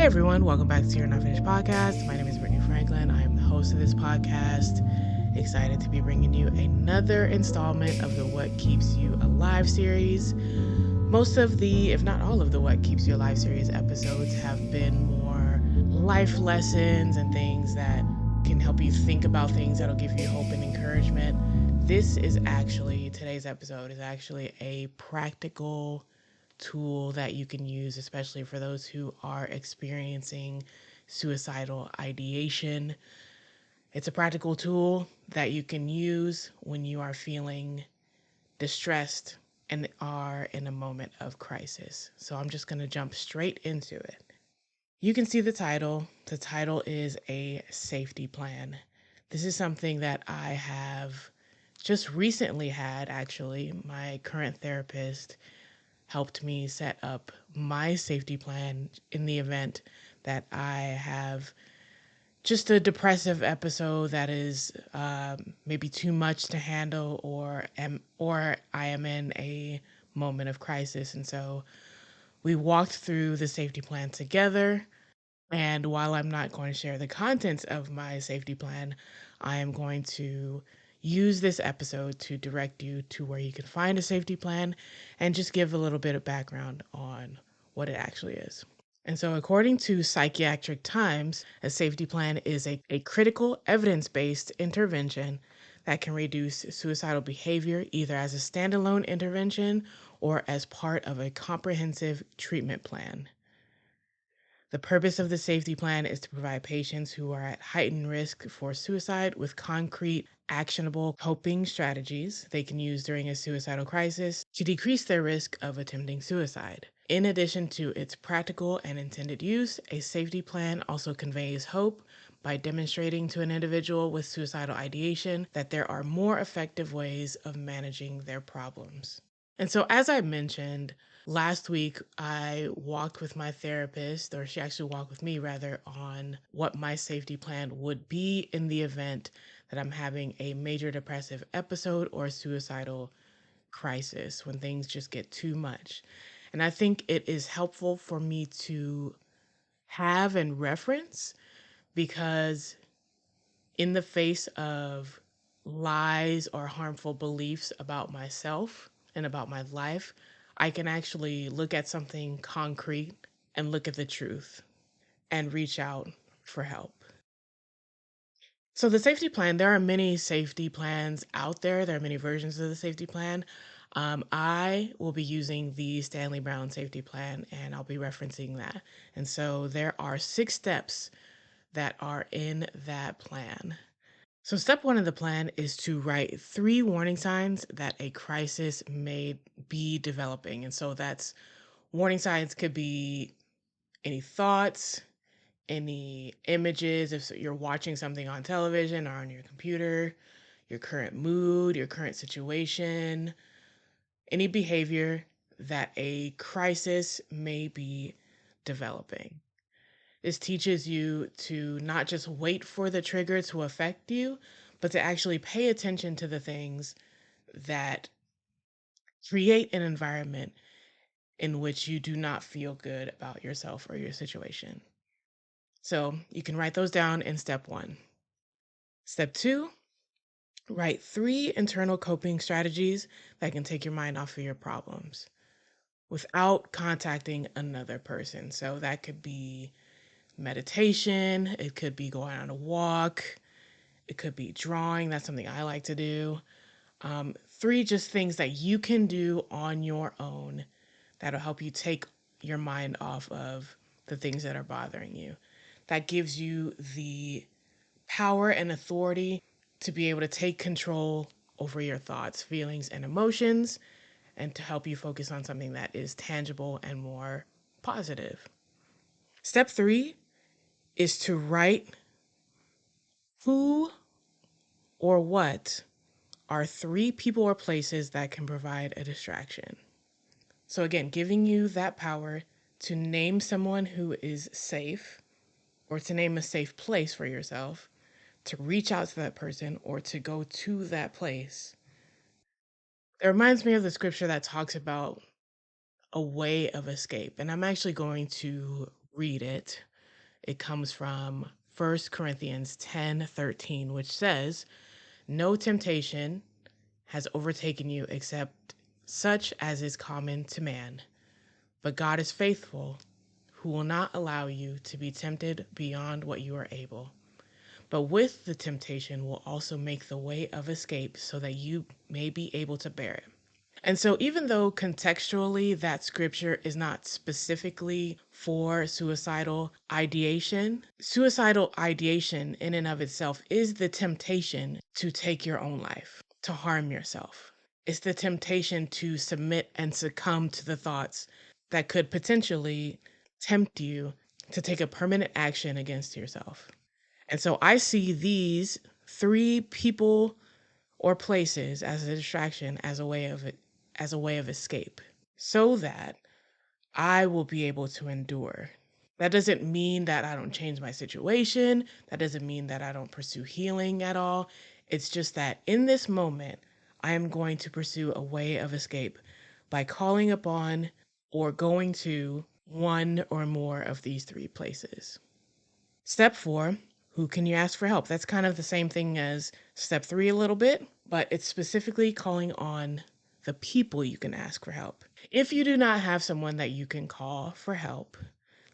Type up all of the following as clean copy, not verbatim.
everyone, welcome back to your Not Finished podcast. My name is Brittany Franklin. I am the host of this podcast. Excited to be bringing you another installment of the What Keeps You Alive series. Most of the, if not all of the What Keeps You Alive series episodes have been more life lessons and things that can help you think about things that'll give you hope and encouragement. Today's episode is actually a practical tool that you can use, especially for those who are experiencing suicidal ideation. It's a practical tool that you can use when you are feeling distressed and are in a moment of crisis. So I'm just going to jump straight into it. You can see the title. The title is a safety plan. This is something that I have just recently had, actually. My current therapist helped me set up my safety plan in the event that I have just a depressive episode that is maybe too much to handle, or I am in a moment of crisis. And so we walked through the safety plan together. And while I'm not going to share the contents of my safety plan, I am going to use this episode to direct you to where you can find a safety plan and just give a little bit of background on what it actually is. And so, according to Psychiatric Times, a safety plan is a critical evidence-based intervention that can reduce suicidal behavior either as a standalone intervention or as part of a comprehensive treatment plan. The purpose of the safety plan is to provide patients who are at heightened risk for suicide with concrete, actionable coping strategies they can use during a suicidal crisis to decrease their risk of attempting suicide. In addition to its practical and intended use, a safety plan also conveys hope by demonstrating to an individual with suicidal ideation that there are more effective ways of managing their problems. And so, as I mentioned, last week I walked with my therapist, or she actually walked with me rather, on what my safety plan would be in the event that I'm having a major depressive episode or suicidal crisis, when things just get too much. And I think it is helpful for me to have and reference, because in the face of lies or harmful beliefs about myself and about my life, I can actually look at something concrete and look at the truth and reach out for help. So, the safety plan, there are many safety plans out there. There are many versions of the safety plan. I will be using the Stanley Brown safety plan, and I'll be referencing that. And so there are 6 steps that are in that plan. So, step 1 of the plan is to write 3 warning signs that a crisis may be developing. And so that's warning signs could be any thoughts, any images, if you're watching something on television or on your computer, your current mood, your current situation, any behavior that a crisis may be developing. This teaches you to not just wait for the trigger to affect you, but to actually pay attention to the things that create an environment in which you do not feel good about yourself or your situation. So you can write those down in step 1. Step 2, write 3 internal coping strategies that can take your mind off of your problems without contacting another person. So that could be meditation, it could be going on a walk, it could be drawing. That's something I like to do. 3 just things that you can do on your own that'll help you take your mind off of the things that are bothering you. That gives you the power and authority to be able to take control over your thoughts, feelings, and emotions, and to help you focus on something that is tangible and more positive. Step 3 is to write who or what are 3 people or places that can provide a distraction. So again, giving you that power to name someone who is safe, or to name a safe place for yourself, to reach out to that person or to go to that place. It reminds me of the scripture that talks about a way of escape, and I'm actually going to read it. It comes from 1 Corinthians 10:13, which says, "No temptation has overtaken you except such as is common to man. But God is faithful, who will not allow you to be tempted beyond what you are able. But with the temptation will also make the way of escape so that you may be able to bear it." And so, even though contextually that scripture is not specifically for suicidal ideation in and of itself is the temptation to take your own life, to harm yourself. It's the temptation to submit and succumb to the thoughts that could potentially tempt you to take a permanent action against yourself. And so I see these three people or places as a distraction, as a way of escape, so that I will be able to endure. That doesn't mean that I don't change my situation. That doesn't mean that I don't pursue healing at all. It's just that in this moment, I am going to pursue a way of escape by calling upon or going to one or more of these three places. Step 4, who can you ask for help? That's kind of the same thing as step 3 a little bit, but it's specifically calling on the people you can ask for help. If you do not have someone that you can call for help,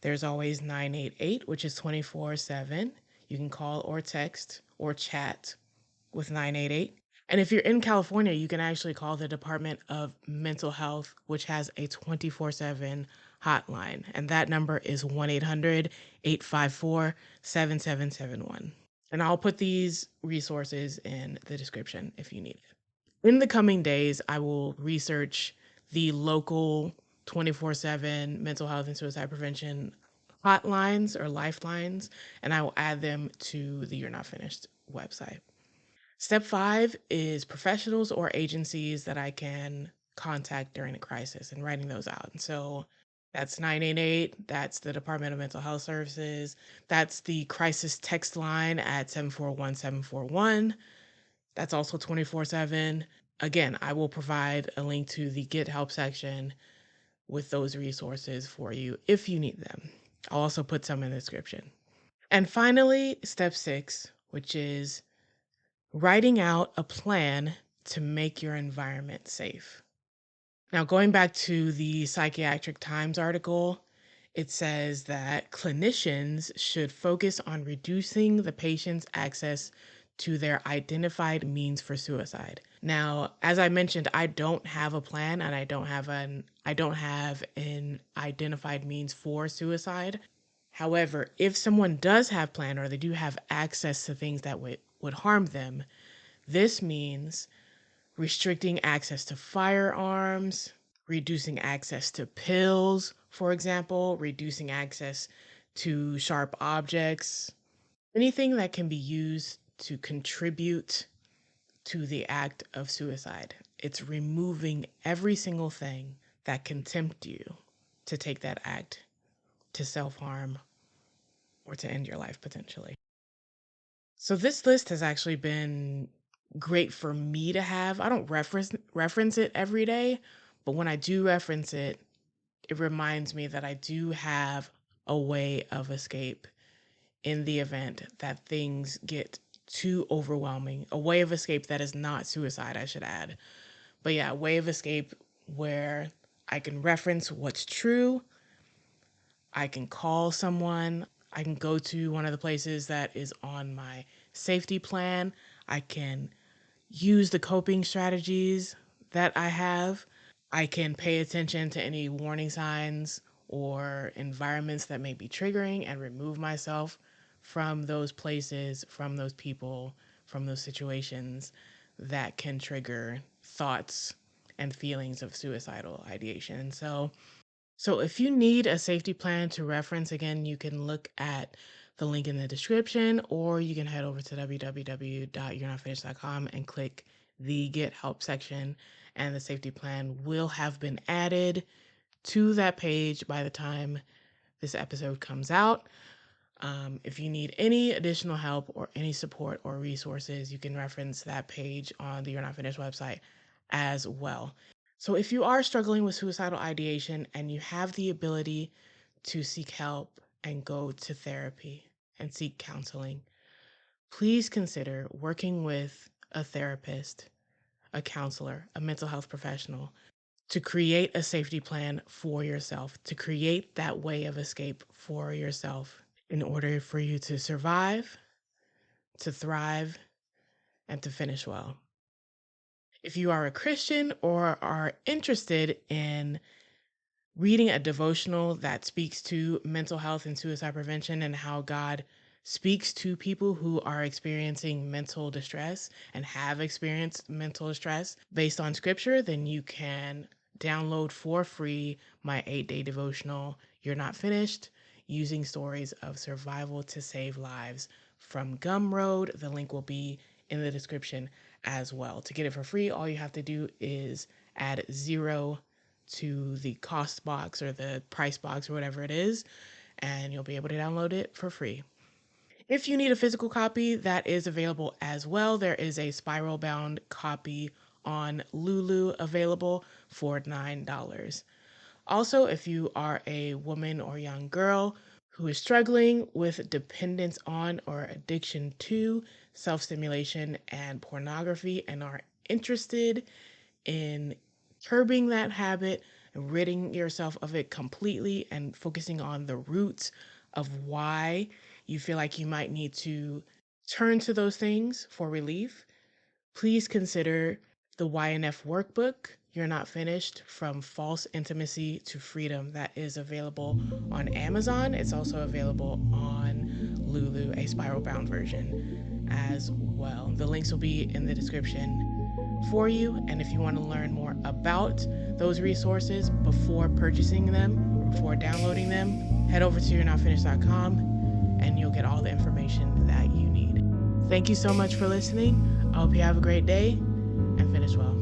there's always 988, which is 24/7. You can call or text or chat with 988. And if you're in California, you can actually call the Department of Mental Health, which has a 24/7 hotline. And that number is 1-800-854-7771. And I'll put these resources in the description if you need it. In the coming days, I will research the local 24/7 mental health and suicide prevention hotlines or lifelines, and I will add them to the You're Not Finished website. Step 5 is professionals or agencies that I can contact during a crisis and writing those out. And so that's 988, that's the Department of Mental Health Services, that's the crisis text line at 741-741. That's also 24/7. Again, I will provide a link to the Get Help section with those resources for you if you need them. I'll also put some in the description. And finally, step 6, which is writing out a plan to make your environment safe. Now, going back to the Psychiatric Times article, it says that clinicians should focus on reducing the patient's access to their identified means for suicide. Now, as I mentioned, I don't have a plan and I don't have an identified means for suicide. However, if someone does have plan or they do have access to things that would harm them, this means restricting access to firearms, reducing access to pills, for example, reducing access to sharp objects, anything that can be used to contribute to the act of suicide. It's removing every single thing that can tempt you to take that act to self-harm or to end your life potentially. So this list has actually been great for me to have. I don't reference it every day, but when I do reference it, it reminds me that I do have a way of escape in the event that things get too overwhelming. A way of escape that is not suicide, I should add. But yeah, a way of escape where I can reference what's true. I can call someone. I can go to one of the places that is on my safety plan. I can use the coping strategies that I have. I can pay attention to any warning signs or environments that may be triggering and remove myself from those places, from those people, from those situations that can trigger thoughts and feelings of suicidal ideation. So if you need a safety plan to reference, again, you can look at the link in the description, or you can head over to www.you'renotfinished.com and click the Get Help section, and the safety plan will have been added to that page by the time this episode comes out. If you need any additional help or any support or resources, you can reference that page on the You're Not Finished website as well. So if you are struggling with suicidal ideation and you have the ability to seek help and go to therapy and seek counseling, please consider working with a therapist, a counselor, a mental health professional to create a safety plan for yourself, to create that way of escape for yourself in order for you to survive, to thrive, and to finish well. If you are a Christian or are interested in reading a devotional that speaks to mental health and suicide prevention and how God speaks to people who are experiencing mental distress and have experienced mental distress based on scripture, then you can download for free my 8-day devotional, You're Not Finished, Using Stories of Survival to Save Lives from Gumroad. The link will be in the description as well. To get it for free, all you have to do is add 0 to the cost box or the price box or whatever it is, and you'll be able to download it for free. If you need a physical copy, that is available as well. There is a spiral bound copy on Lulu available for $9. Also, if you are a woman or young girl who is struggling with dependence on or addiction to self-stimulation and pornography and are interested in curbing that habit and ridding yourself of it completely and focusing on the roots of why you feel like you might need to turn to those things for relief, please consider the YNF workbook, You're Not Finished, From False Intimacy to Freedom, that is available on Amazon. It's also available on Lulu, a spiral bound version as well. The links will be in the description for you. And if you want to learn more about those resources before purchasing them or before downloading them, head over to you'renotfinished.com and you'll get all the information that you need. Thank you so much for listening. I hope you have a great day and finish well.